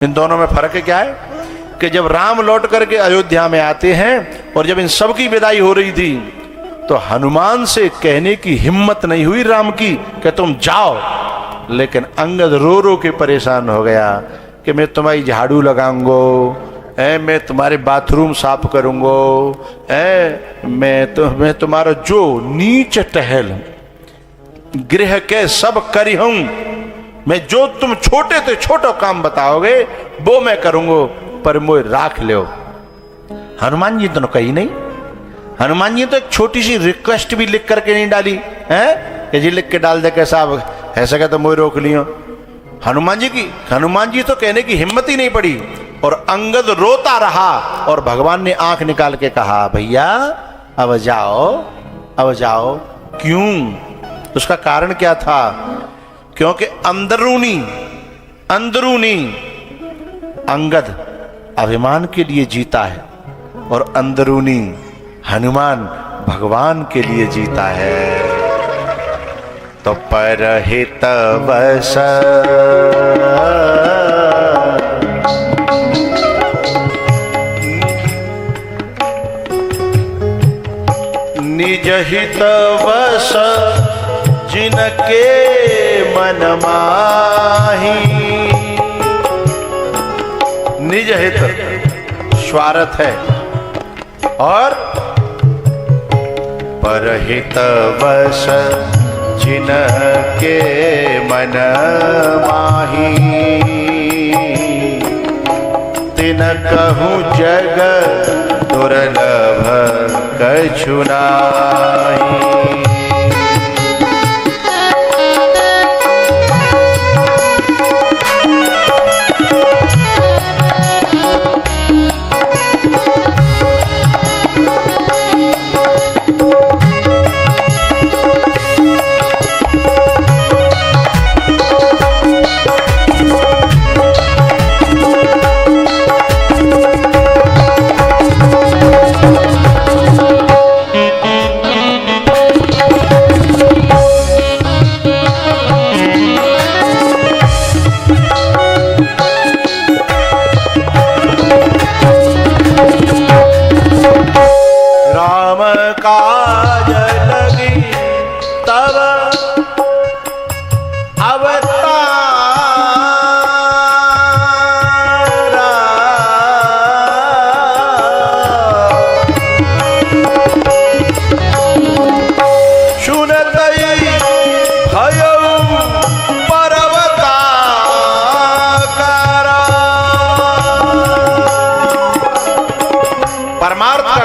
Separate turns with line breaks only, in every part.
इन दोनों में फर्क क्या है कि जब राम लौट करके अयोध्या में आते हैं और जब इन सब की विदाई हो रही थी तो हनुमान से कहने की हिम्मत नहीं हुई राम की कि तुम जाओ, लेकिन अंगद रो रो के परेशान हो गया कि मैं तुम्हारी झाड़ू लगाऊंगो, मैं तुम्हारे बाथरूम साफ करूंगो, मैं तुम्हारा जो नीच टहल गृह के सब करी हूं, मैं जो तुम छोटे से छोटा काम बताओगे वो मैं करूंगो, पर मोए राख लो। हनुमान जी तो कही नहीं, हनुमान जी तो एक छोटी सी रिक्वेस्ट भी लिख करके नहीं डाली है कि जी लिख के डाल दे कैसा ऐसा क्या तो मोए रोक लियो। हनुमान जी तो कहने की हिम्मत ही नहीं पड़ी और अंगद रोता रहा और भगवान ने आंख निकाल के कहा भैया अब जाओ, अब जाओ। क्यों? उसका कारण क्या था? क्योंकि अंदरूनी अंगद अभिमान के लिए जीता है और अंदरूनी हनुमान भगवान के लिए जीता है। तो परहित बस निज हित बस जिनके मन माही। निज हित स्वार्थ है और परहित बस जिनके मन माही। तिन कहूँ जग दुर्लभ कछु नाहि।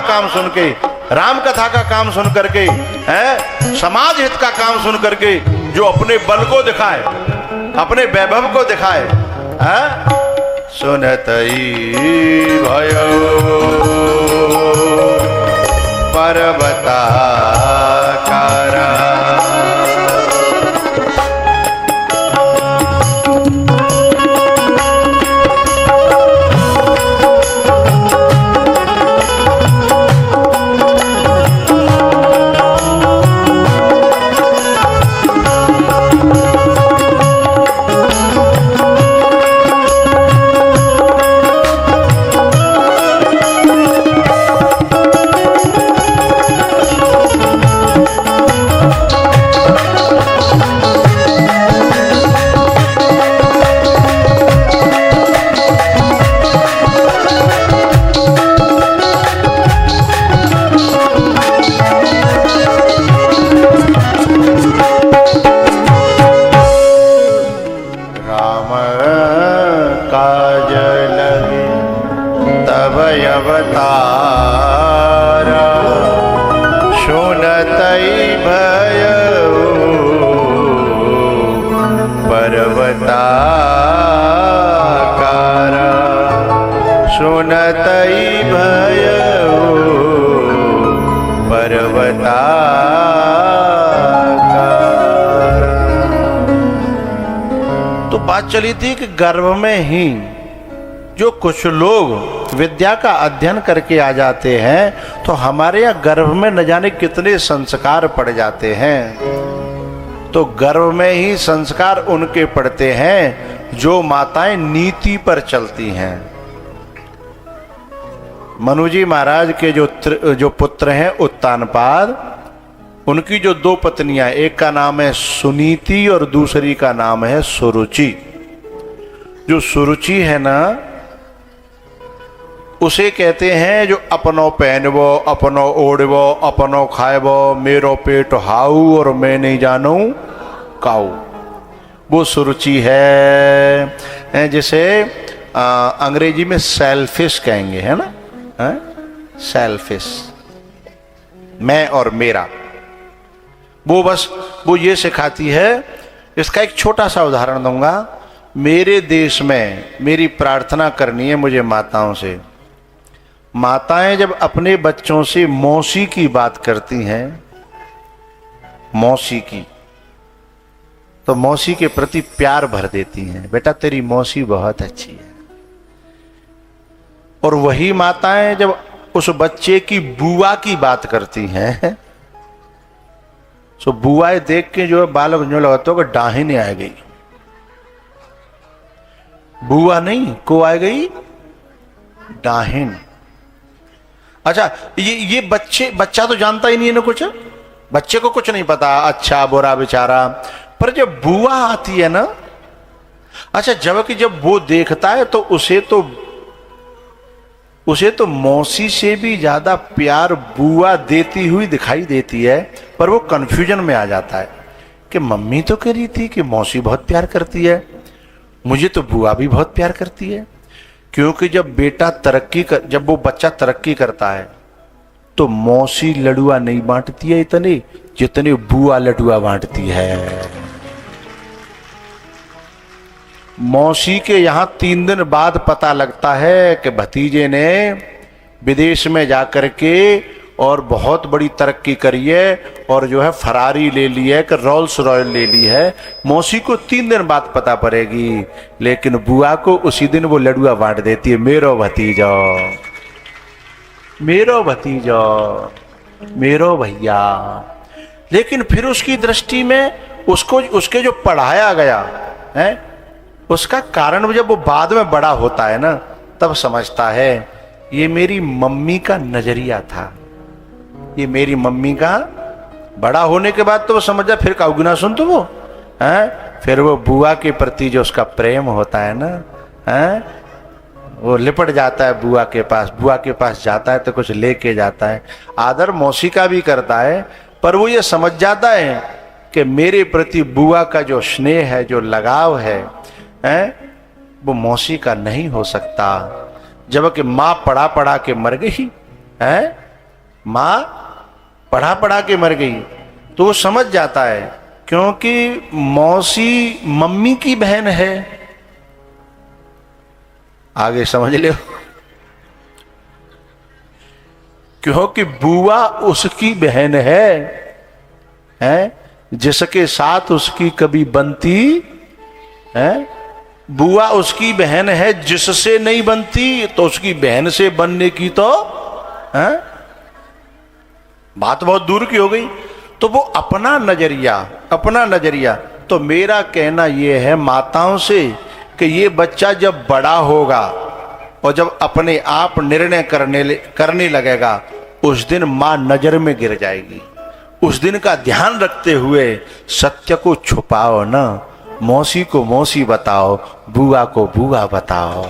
काम सुन के, राम कथा का काम सुन करके, है समाज हित का काम सुन करके जो अपने बल को दिखाए, अपने वैभव को दिखाए, सुनतई भयो पर्वताकारा। सुनतई भयो पर्वताकारा। तो बात चली थी कि गर्भ में ही जो कुछ लोग विद्या का अध्ययन करके आ जाते हैं तो हमारे यहाँ गर्भ में न जाने कितने संस्कार पड़ जाते हैं। तो गर्भ में ही संस्कार उनके पड़ते हैं जो माताएं नीति पर चलती हैं। मनुजी महाराज के जो पुत्र हैं उत्तानपाद, उनकी जो दो पत्नियां, एक का नाम है सुनीति और दूसरी का नाम है सुरुचि। जो सुरुचि है ना, उसे कहते हैं जो अपनो पहनवो, अपनो ओढ़वो, अपनो खाएवो, मेरो पेट हाउ और मैं नहीं जानू काऊ, वो सुरुचि है। जैसे अंग्रेजी में सेल्फिश कहेंगे, है ना, सेल्फिश, मैं और मेरा। वो बस वो ये सिखाती है। इसका एक छोटा सा उदाहरण दूंगा। मेरे देश में मेरी प्रार्थना करनी है मुझे माताओं से। माताएं जब अपने बच्चों से मौसी की बात करती हैं, मौसी की, तो मौसी के प्रति प्यार भर देती हैं, बेटा तेरी मौसी बहुत अच्छी है। और वही माताएं जब उस बच्चे की बुआ की बात करती हैं, तो बुआएं देख के जो है बालक जो लगाते हो कि डाहिनी आ गई, बुआ नहीं को आ गई डाहिन। अच्छा, ये बच्चा तो जानता ही नहीं है ना कुछ, बच्चे को कुछ नहीं पता, अच्छा बुरा बेचारा। पर जब बुआ आती है ना, अच्छा, जब वो देखता है तो उसे तो मौसी से भी ज्यादा प्यार बुआ देती हुई दिखाई देती है। पर वो कंफ्यूजन में आ जाता है कि मम्मी तो कह रही थी कि मौसी बहुत प्यार करती है, मुझे तो बुआ भी बहुत प्यार करती है। क्योंकि जब जब वो बच्चा तरक्की करता है तो मौसी लडुआ नहीं बांटती है इतने जितने बुआ लडुआ बांटती है। मौसी के यहां 3 दिन बाद पता लगता है कि भतीजे ने विदेश में जाकर के और बहुत बड़ी तरक्की करी है और जो है फरारी ले ली है कि रोल्स रॉयल ले ली है। मौसी को 3 दिन बाद पता पड़ेगी, लेकिन बुआ को उसी दिन वो लडुआ बांट देती है, मेरो भतीजो, मेरो भतीजो, मेरो भैया। लेकिन फिर उसकी दृष्टि में उसके जो पढ़ाया गया है, उसका कारण जब वो बाद में बड़ा होता है ना, तब समझता है ये मेरी मम्मी का नजरिया था, ये मेरी मम्मी का। बड़ा होने के बाद तो वो समझ जा, फिर काउगी ना सुन तो वो है, फिर वो बुआ के प्रति जो उसका प्रेम होता है ना, है, वो लिपट जाता है बुआ के पास जाता है तो कुछ लेके जाता है। आदर मौसी का भी करता है, पर वो ये समझ जाता है कि मेरे प्रति बुआ का जो स्नेह है, जो लगाव है, वो मौसी का नहीं हो सकता। जबकि माँ पढ़ा के मर गई है, माँ पढ़ा के मर गई, तो वो समझ जाता है, क्योंकि मौसी मम्मी की बहन है। आगे समझ लो, क्योंकि बुआ उसकी बहन है, जिसके साथ उसकी कभी बनती है। बुआ उसकी बहन है, जिससे नहीं बनती तो उसकी बहन से बनने की तो है, बात बहुत दूर की हो गई। तो वो अपना नजरिया। तो मेरा कहना यह है माताओं से कि ये बच्चा जब बड़ा होगा और जब अपने आप निर्णय करने लगेगा, उस दिन मां नजर में गिर जाएगी। उस दिन का ध्यान रखते हुए सत्य को छुपाओ ना, मौसी को मौसी बताओ, बुआ को बुआ बताओ।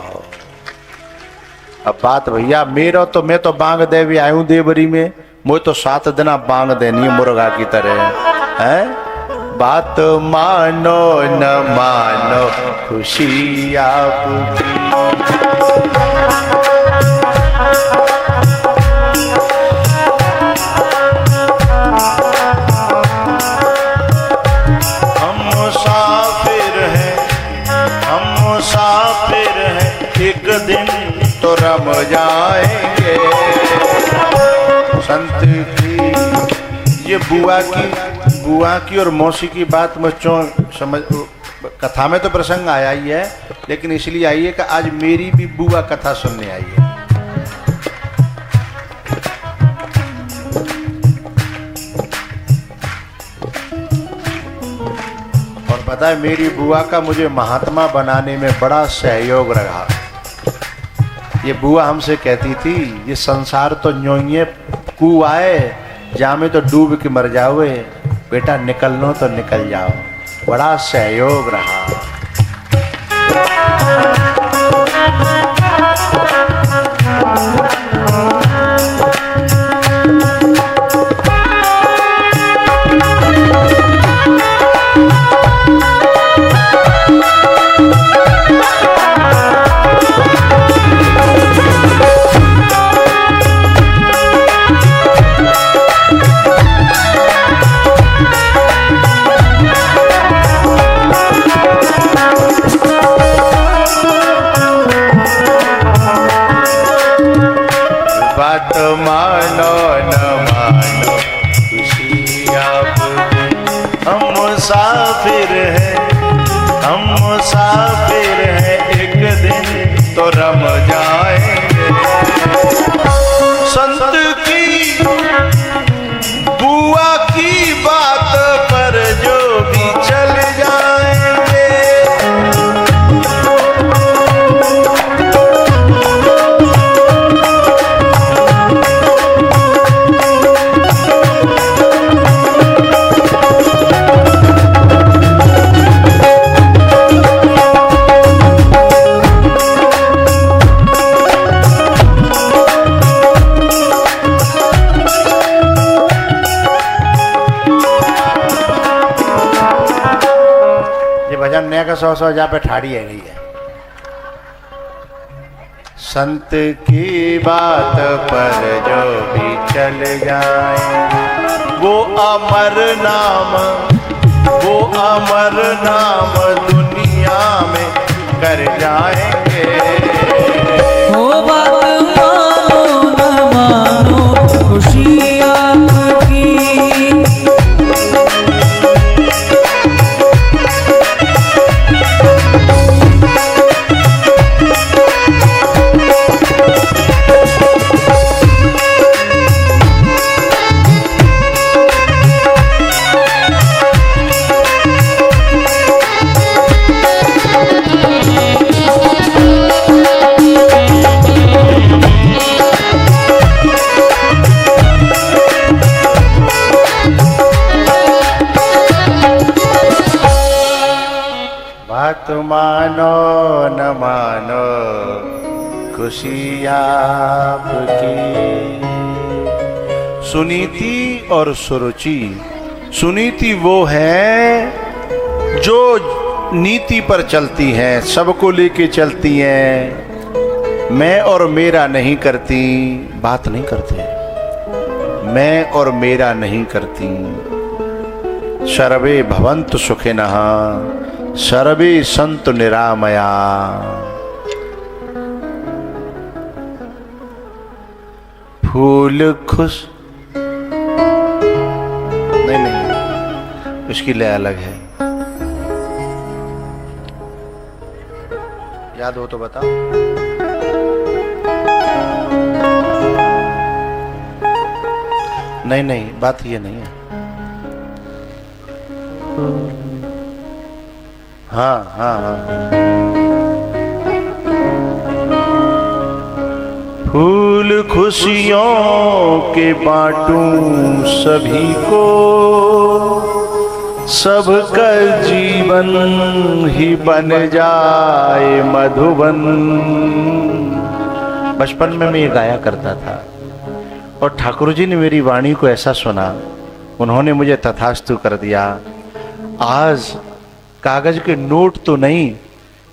अब बात भैया मेरा तो, मैं तो बांग देवी आयु देवरी में, मुझे तो 7 दिन बांग देनी है मुर्गा की तरह है। बात मानो न मानो खुशी आपकी, एक दिन तो रम जाएंगे। संत की ये बुआ की और मौसी की बात बच्चों समझ, कथा में तो प्रसंग आया ही है, लेकिन इसलिए आई है कि आज मेरी भी बुआ कथा सुनने आई है। और कहता है मेरी बुआ का मुझे महात्मा बनाने में बड़ा सहयोग रहा। ये बुआ हमसे कहती थी ये संसार तो न्योइये कुआ है, जामे तो डूब के मर जाओगे, बेटा निकलनो तो निकल जाओ। बड़ा सहयोग रहा। बात मानो न मानो खुशी आपकी, हम मुसाफिर हैं, हम मुसाफिर हैं, एक दिन तो रम जाएंगे। संत की बुआ की बात पर जो भी चल जाएंगे, भजन नया का 100 जहाँ पे ठाड़ी है गई है। संत की बात पर जो भी चल जाए, वो अमर नाम, वो अमर नाम दुनिया में कर जाएंगे।
हो बात मानो न मानो खुशी आपकी,
बात मानो न मानो खुशी आपकी। सुनीति और सुरुचि, सुनीति वो है जो नीति पर चलती हैं, सबको लेके चलती हैं। मैं और मेरा नहीं करती, बात नहीं करते। मैं और मेरा नहीं करती। सर्वे भवन्तु सुखिनः सर्वे संतु निरामया। फूल खुश नहीं नहीं, उसकी लय अलग है। याद हो तो बताओ। नहीं नहीं, बात ये नहीं है। हाँ हाँ हाँ। फूल खुशियों के बांटूं सभी को, सबका जीवन ही बन जाए मधुबन। बचपन में मैं ये गाया करता था और ठाकुर जी ने मेरी वाणी को ऐसा सुना, उन्होंने मुझे तथास्तु कर दिया। आज कागज के नोट तो नहीं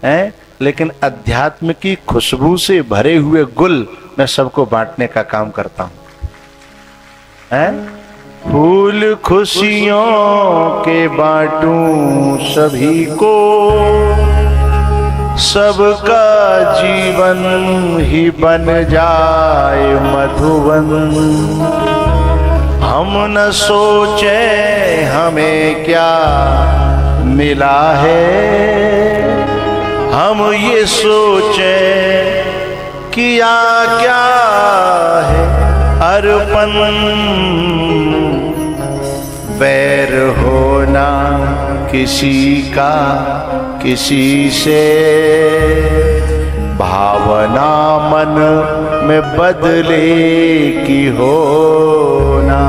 हैं, लेकिन अध्यात्म की खुशबू से भरे हुए गुल मैं सबको बांटने का काम करता हूं। फूल खुशियों के बांटूं सभी को, सबका जीवन ही बन जाए मधुबन। हम न सोचे हमें क्या मिला है, हम ये सोचे किया क्या है अर्पण। वैर होना किसी का किसी से भावना मन में बदले की हो ना।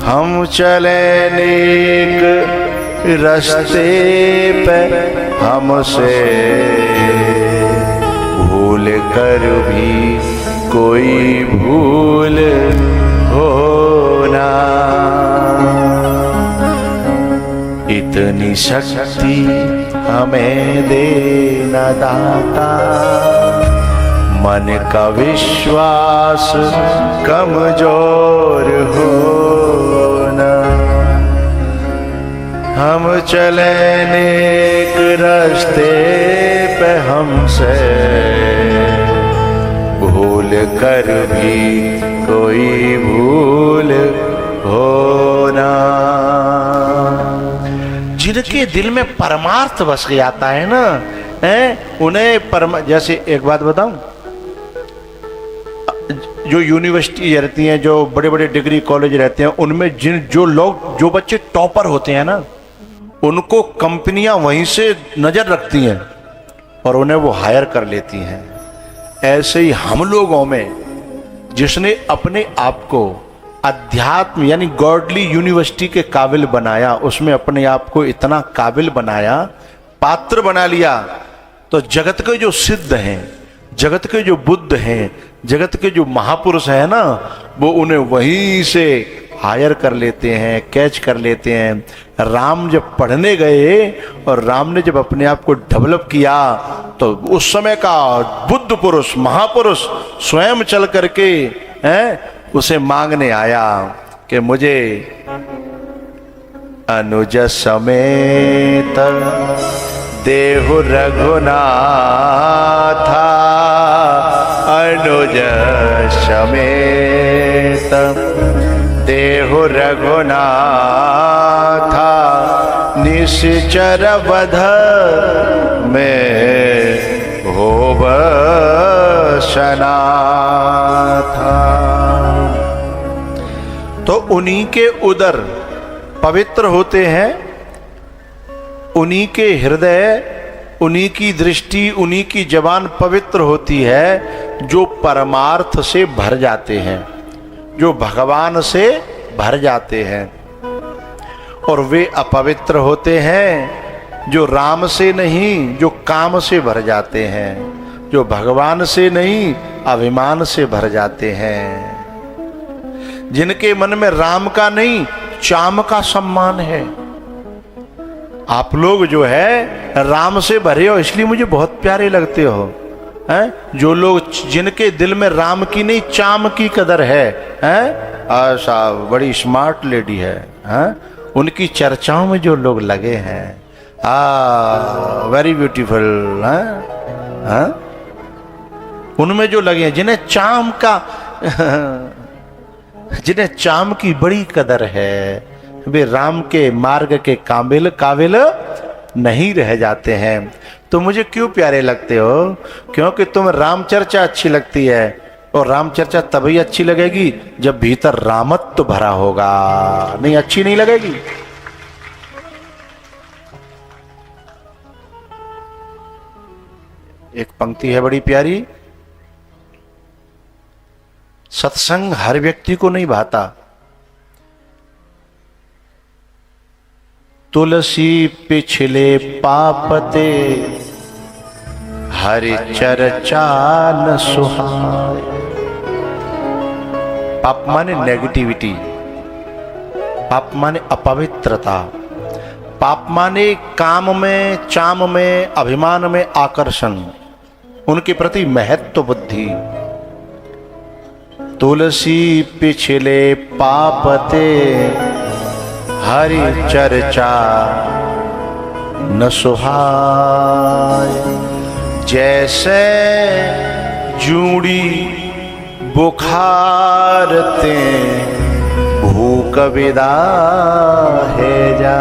हम चले नेक रास्ते पे हमसे भूल कर भी कोई भूल हो ना। इतनी शक्ति हमें देना दाता, मन का विश्वास कमजोर हो ना। हम चले नेक रास्ते पे हमसे भूल कर भी कोई भूल हो ना। जिनके दिल में परमार्थ बस जाता है ना, उन्हें जैसे एक बात बताऊं, जो यूनिवर्सिटी रहती हैं, जो बड़े बड़े डिग्री कॉलेज रहते हैं, उनमें जो बच्चे टॉपर होते हैं ना, उनको कंपनियां वहीं से नजर रखती हैं और उन्हें वो हायर कर लेती हैं। ऐसे ही हम लोगों में जिसने अपने आप को अध्यात्म यानी गॉडली यूनिवर्सिटी के काबिल बनाया, उसमें अपने आप को इतना काबिल बनाया, पात्र बना लिया, तो जगत के जो सिद्ध हैं, जगत के जो बुद्ध हैं, जगत के जो महापुरुष हैं ना, वो उन्हें वहीं से हायर कर लेते हैं, कैच कर लेते हैं। राम जब पढ़ने गए और राम ने जब अपने आप को डेवलप किया, तो उस समय का बुद्ध पुरुष, महापुरुष स्वयं चल करके उसे मांगने आया कि मुझे अनुज समेत देहु रघुनाथा, अनुज समेत देहु रघुनाथा, निश्चर वध में होव सनाथा। तो उन्हीं के उदर पवित्र होते हैं, उन्हीं के हृदय, उन्हीं की दृष्टि, उन्हीं की जबान पवित्र होती है जो परमार्थ से भर जाते हैं, जो भगवान से भर जाते हैं। और वे अपवित्र होते हैं जो राम से नहीं, जो काम से भर जाते हैं, जो भगवान से नहीं, अभिमान से भर जाते हैं। जिनके मन में राम का नहीं, चाम का सम्मान है। आप लोग जो है राम से भरे हो, इसलिए मुझे बहुत प्यारे लगते हो, हैं? जो लोग जिनके दिल में राम की नहीं, चाम की कदर है, हैं? ऐसा बड़ी स्मार्ट लेडी है, हैं? उनकी चर्चाओं में जो लोग लगे हैं, वेरी ब्यूटीफुल, हैं? उनमें जो लगे हैं, जिन्हें चाम का जिन्हें चाम की बड़ी कदर है, वे राम के मार्ग के काबिल नहीं रह जाते हैं। तो मुझे क्यों प्यारे लगते हो? क्योंकि तुम राम चर्चा अच्छी लगती है, और राम चर्चा तभी अच्छी लगेगी जब भीतर रामत्व भरा होगा, नहीं अच्छी नहीं लगेगी। एक पंक्ति है बड़ी प्यारी, सत्संग हर व्यक्ति को नहीं भाता, तुलसी पिछले पापते हरि चर्चा न सुहाए। पाप माने नेगेटिविटी, पाप माने अपवित्रता, पाप माने काम में, चाम में, अभिमान में आकर्षण, उनके प्रति महत्व बुद्धि। तुलसी पिछले पापते हरि चर्चा न सुहाय। जैसे जूड़ी बुखारते भूख विदा है जा।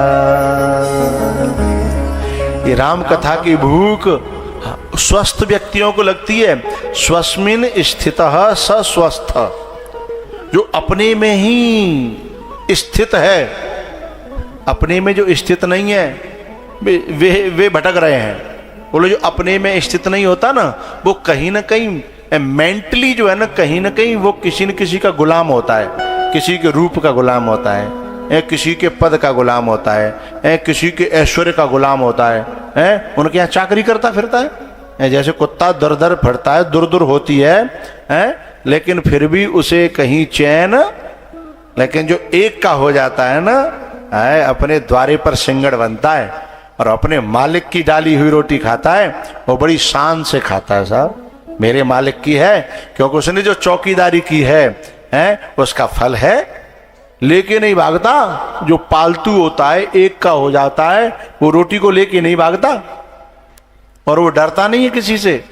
ये राम कथा की भूख स्वस्थ व्यक्तियों को लगती है। स्वस्मिन स्थितः स स्वस्थ, जो अपने में ही स्थित है, अपने में जो स्थित नहीं है वे भटक रहे हैं। बोलो जो अपने में स्थित नहीं होता ना, वो कहीं ना कहीं मेंटली जो है ना कहीं वो किसी न किसी का गुलाम होता है, किसी के रूप का गुलाम होता है, किसी के पद का गुलाम होता है, किसी के ऐश्वर्य का गुलाम होता है, उनके यहाँ चाकरी करता फिरता है। जैसे कुत्ता दर दर फिरता है, दूर दूर होती है, लेकिन फिर भी उसे कहीं चैन, लेकिन जो एक का हो जाता है ना, अपने द्वारे पर सिंगड़ बनता है और अपने मालिक की डाली हुई रोटी खाता है, वो बड़ी शान से खाता है। साहब मेरे मालिक की है, क्योंकि उसने जो चौकीदारी की है उसका फल है। लेके नहीं भागता, जो पालतू होता है एक का हो जाता है, वो रोटी को लेके नहीं भागता और वो डरता नहीं है किसी से।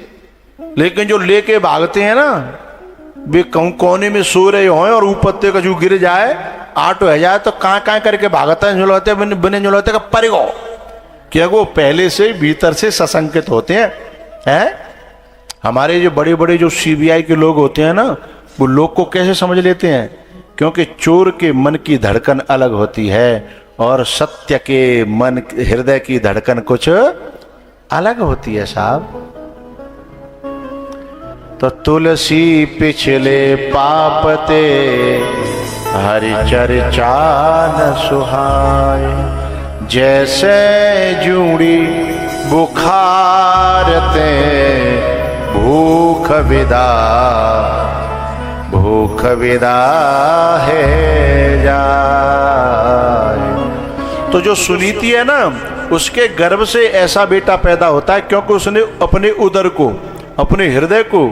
लेकिन जो लेके भागते हैं ना, वे कहूं कोने में सो रहे हो और ऊपर का जो गिर जाए, आट हो जाए तो कहाँ करके भागता है, झुलवाते बिने झुलवाते का परेगो, क्या वो पहले से भीतर से सशंकित होते हैं। हमारे जो बड़े बड़े जो सीबीआई के लोग होते हैं ना, वो लोग को कैसे समझ लेते हैं, क्योंकि चोर के मन की धड़कन अलग होती है और सत्य के मन हृदय की धड़कन कुछ अलग होती है। साहब तो तुलसी पिछले पापते हरि चर्चा न सुहाए, जैसे जूड़ी बुखारते भूख विदा है जाए। तो जो सुनीति है ना, उसके गर्भ से ऐसा बेटा पैदा होता है क्योंकि उसने अपने उदर को, अपने हृदय को,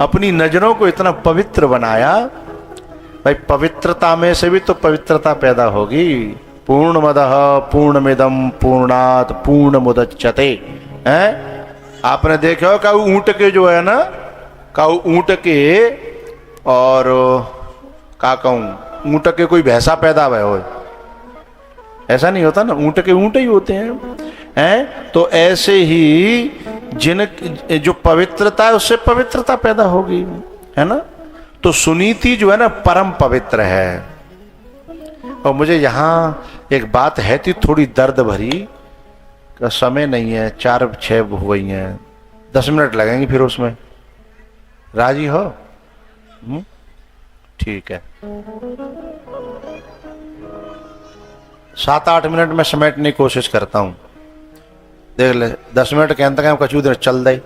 अपनी नजरों को इतना पवित्र बनाया। भाई पवित्रता में से भी तो पवित्रता पैदा होगी। पूर्णमदः पूर्णमिदं पूर्णात् पूर्णमुदच्यते। आपने देखा हो काऊ ऊंट के जो है ना, काऊ ऊंट के और का कहूं ऊंट के कोई भैंसा पैदा हुआ हो, ऐसा नहीं होता ना, ऊंट के ऊंट ही होते हैं। तो ऐसे ही जिन जो पवित्रता है उससे पवित्रता पैदा होगी, है ना। तो सुनीति जो है ना परम पवित्र है। और मुझे यहाँ एक बात है थी थोड़ी दर्द भरी, का समय नहीं है, 4-6 हो गई हैं, 10 मिनट लगेंगे फिर उसमें। राजी हो? ठीक है, 7-8 मिनट में समेटने की कोशिश करता हूं। देख ले 10 मिनट के अंत कचू देर चल दे।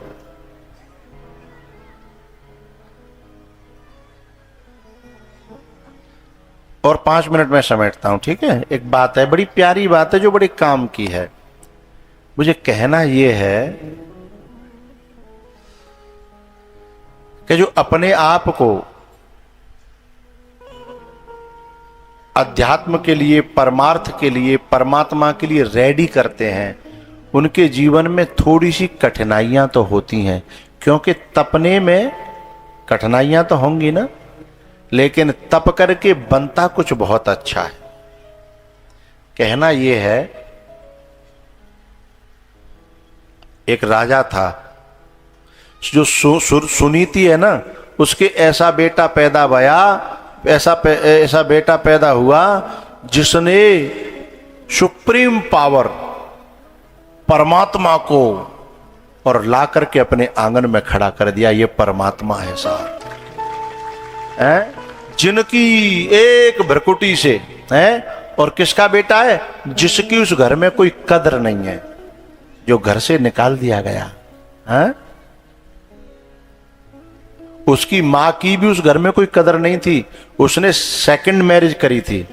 और 5 मिनट में समेटता हूं, ठीक है। एक बात है, बड़ी प्यारी बात है जो बड़े काम की है। मुझे कहना यह है कि जो अपने आप को अध्यात्म के लिए, परमार्थ के लिए, परमात्मा के लिए रेडी करते हैं, उनके जीवन में थोड़ी सी कठिनाइयां तो होती हैं, क्योंकि तपने में कठिनाइयां तो होंगी ना, लेकिन तप करके बनता कुछ बहुत अच्छा है। कहना यह है, एक राजा था जो सुनीति है ना, उसके ऐसा बेटा पैदा भया, ऐसा बेटा पैदा हुआ जिसने सुप्रीम पावर परमात्मा को और ला करके अपने आंगन में खड़ा कर दिया। ये परमात्मा है साहब, जिनकी एक भ्रकुटी से है। और किसका बेटा है? जिसकी उस घर में कोई कदर नहीं है, जो घर से निकाल दिया गया है। उसकी मां की भी उस घर में कोई कदर नहीं थी, उसने सेकंड मैरिज करी थी।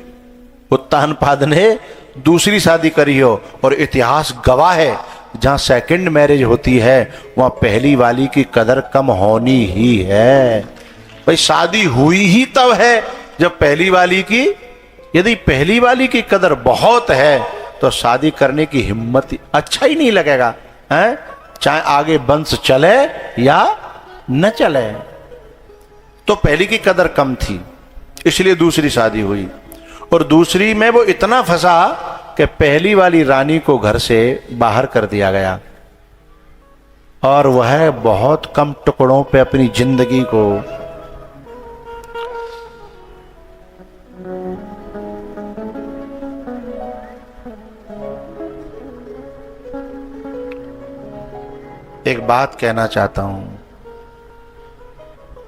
उत्तानपाद ने दूसरी शादी करी हो, और इतिहास गवाह है जहां सेकंड मैरिज होती है वहां पहली वाली की कदर कम होनी ही है। भाई शादी हुई ही तब है जब पहली वाली की, यदि पहली वाली की कदर बहुत है तो शादी करने की हिम्मत अच्छा ही नहीं लगेगा, हैं? चाहे आगे वंश चले या न चले। तो पहली की कदर कम थी, इसलिए दूसरी शादी हुई। और दूसरी में वो इतना फंसा कि पहली वाली रानी को घर से बाहर कर दिया गया, और वह बहुत कम टुकड़ों पे अपनी जिंदगी को एक बात कहना चाहता हूं,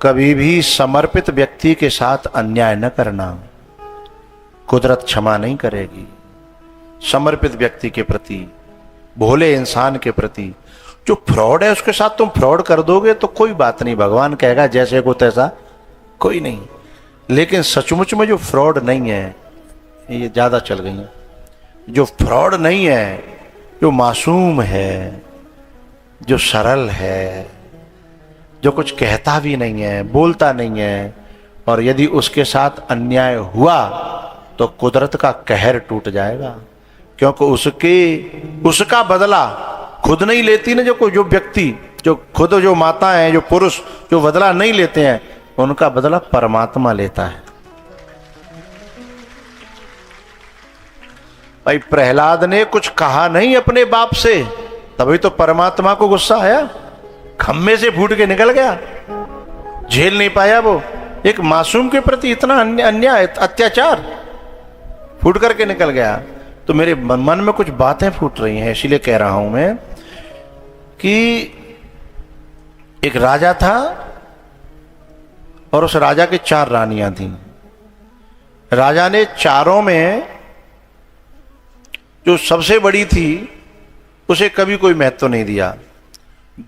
कभी भी समर्पित व्यक्ति के साथ अन्याय न करना, कुदरत क्षमा नहीं करेगी। समर्पित व्यक्ति के प्रति, भोले इंसान के प्रति, जो फ्रॉड है उसके साथ तुम फ्रॉड कर दोगे तो कोई बात नहीं, भगवान कहेगा जैसे को तैसा, कोई नहीं। लेकिन सचमुच में जो फ्रॉड नहीं है, ये ज्यादा चल गई है, जो फ्रॉड नहीं है, जो मासूम है, जो सरल है, जो कुछ कहता भी नहीं है, बोलता नहीं है, और यदि उसके साथ अन्याय हुआ तो कुदरत का कहर टूट जाएगा, क्योंकि उसका बदला खुद नहीं लेती ना। जो व्यक्ति, जो खुद, जो माता है, जो पुरुष जो बदला नहीं लेते हैं, उनका बदला परमात्मा लेता है। भाई प्रहलाद ने कुछ कहा नहीं अपने बाप से, तभी तो परमात्मा को गुस्सा आया, खम्भे से फूट के निकल गया, झेल नहीं पाया वो। एक मासूम के प्रति इतना अन्याय, अत्याचार, फूट करके निकल गया। तो मेरे मन में कुछ बातें फूट रही हैं, इसीलिए कह रहा हूं मैं कि एक राजा था और उस राजा के 4 रानियां थीं। राजा ने चारों में जो सबसे बड़ी थी उसे कभी कोई महत्व नहीं दिया,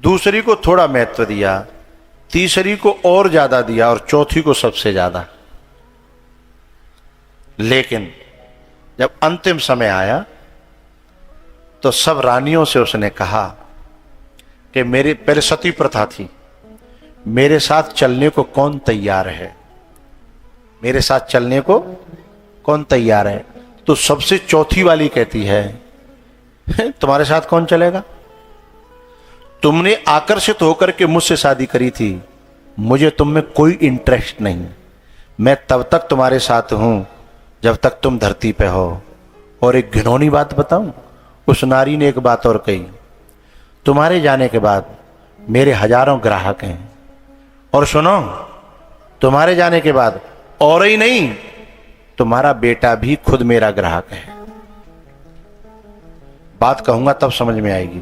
दूसरी को थोड़ा महत्व दिया, तीसरी को और ज्यादा दिया, और चौथी को सबसे ज्यादा। लेकिन जब अंतिम समय आया तो सब रानियों से उसने कहा कि मेरे, पहले सती प्रथा थी, मेरे साथ चलने को कौन तैयार है, मेरे साथ चलने को कौन तैयार है। तो सबसे चौथी वाली कहती है तुम्हारे साथ कौन चलेगा, तुमने आकर्षित होकर के मुझसे शादी करी थी, मुझे तुम में कोई इंटरेस्ट नहीं, मैं तब तक तुम्हारे साथ हूं जब तक तुम धरती पे हो। और एक घिनौनी बात बताऊं, उस नारी ने एक बात और कही, तुम्हारे जाने के बाद मेरे हजारों ग्राहक हैं, और सुनो, तुम्हारे जाने के बाद और ही नहीं, तुम्हारा बेटा भी खुद मेरा ग्राहक है। बात कहूंगा तब समझ में आएगी।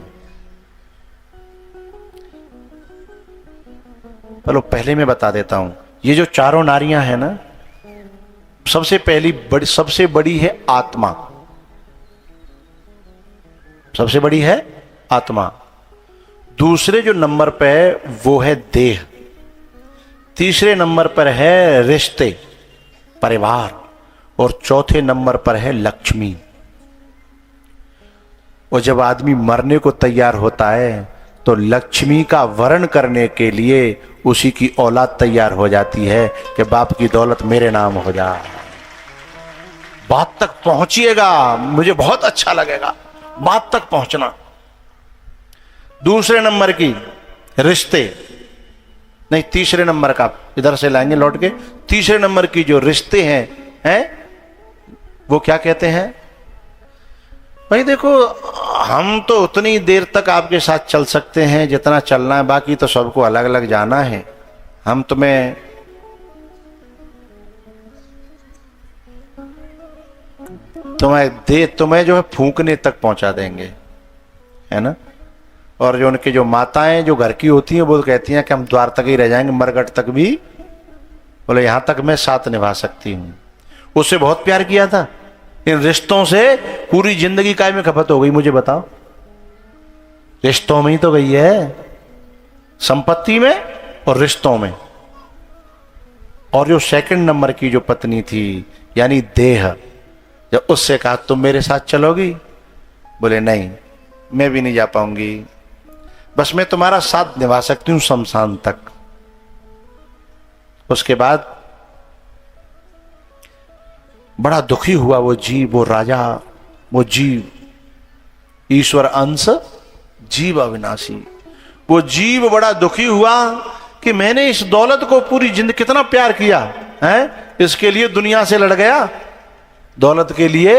चलो पहले मैं बता देता हूं, ये जो चारों नारियां हैं ना, सबसे बड़ी है आत्मा, सबसे बड़ी है आत्मा। दूसरे जो नंबर पे है वो है देह, तीसरे नंबर पर है रिश्ते, परिवार, और चौथे नंबर पर है लक्ष्मी। और जब आदमी मरने को तैयार होता है तो लक्ष्मी का वरण करने के लिए उसी की औलाद तैयार हो जाती है कि बाप की दौलत मेरे नाम हो जाए। बात तक पहुंचिएगा, मुझे बहुत अच्छा लगेगा बात तक पहुंचना। दूसरे नंबर की रिश्ते, नहीं तीसरे नंबर का, इधर से लाएंगे लौट के। तीसरे नंबर की जो रिश्ते हैं वो क्या कहते हैं? भाई देखो, हम तो उतनी देर तक आपके साथ चल सकते हैं जितना चलना है, बाकी तो सबको अलग अलग जाना है। हम तुम्हें तुम्हें जो है फूंकने तक पहुंचा देंगे, है ना। और जो उनकी जो माताएं जो घर की होती हैं वो कहती हैं कि हम द्वार तक ही रह जाएंगे, मरघट तक भी, बोले यहां तक मैं साथ निभा सकती हूं। उससे बहुत प्यार किया था, इन रिश्तों से पूरी जिंदगी काय में खपत हो गई, मुझे बताओ। रिश्तों में ही तो गई है, संपत्ति में और रिश्तों में। और जो सेकंड नंबर की जो पत्नी थी यानी देह, जब उससे कहा तुम मेरे साथ चलोगी, बोले नहीं मैं भी नहीं जा पाऊंगी, बस मैं तुम्हारा साथ निभा सकती हूं शमशान तक। उसके बाद बड़ा दुखी हुआ वो जीव, वो राजा, वो जीव, ईश्वर अंश जीव अविनाशी। वो जीव बड़ा दुखी हुआ कि मैंने इस दौलत को पूरी जिंदगी कितना प्यार किया है, इसके लिए दुनिया से लड़ गया, दौलत के लिए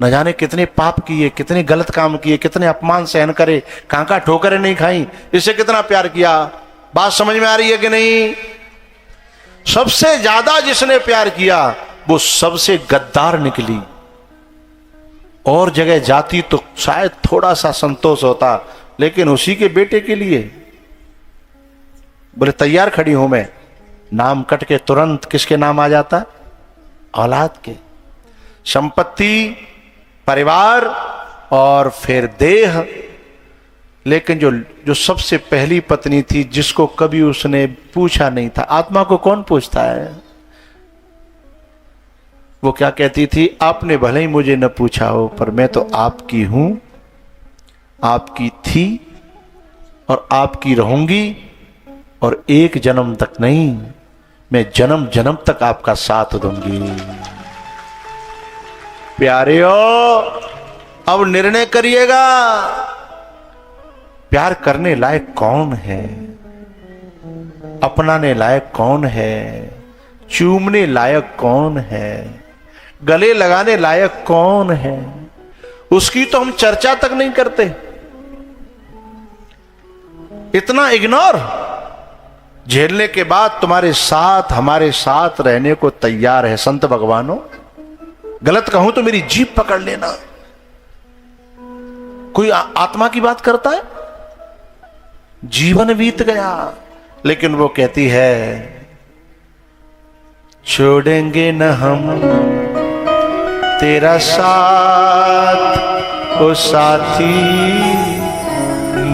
न जाने कितने पाप किए, कितने गलत काम किए, कितने अपमान सहन करे, कांका ठोकरें नहीं खाई, इससे कितना प्यार किया। बात समझ में आ रही है कि नहीं? सबसे ज्यादा जिसने प्यार किया वो सबसे गद्दार निकली। और जगह जाती तो शायद थोड़ा सा संतोष होता, लेकिन उसी के बेटे के लिए। बोले तैयार खड़ी हूं मैं। नाम कट के तुरंत किसके नाम आ जाता? औलाद के। संपत्ति, परिवार और फिर देह। लेकिन जो सबसे पहली पत्नी थी, जिसको कभी उसने पूछा नहीं था, आत्मा को कौन पूछता है, वो क्या कहती थी? आपने भले ही मुझे न पूछा हो, पर मैं तो आपकी हूं, आपकी थी और आपकी रहूंगी, और एक जन्म तक नहीं, मैं जन्म जन्म तक आपका साथ दूंगी। प्यारेओ, अब निर्णय करिएगा, प्यार करने लायक कौन है, अपनाने लायक कौन है, चूमने लायक कौन है, गले लगाने लायक कौन है? उसकी तो हम चर्चा तक नहीं करते। इतना इग्नोर। झेलने के बाद तुम्हारे साथ, हमारे साथ रहने को तैयार है। संत भगवानों, गलत कहूं तो मेरी जीभ पकड़ लेना। कोई आत्मा की बात करता है? जीवन बीत गया, लेकिन वो कहती है छोड़ेंगे न हम तेरा साथ, ओ साथी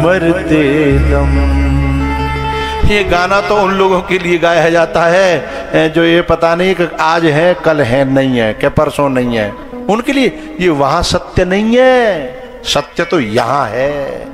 मरते दम। ये गाना तो उन लोगों के लिए गाया जाता है जो ये पता नहीं कि आज है, कल है, नहीं है, कि परसों नहीं है। उनके लिए ये वहां सत्य नहीं है, सत्य तो यहां है।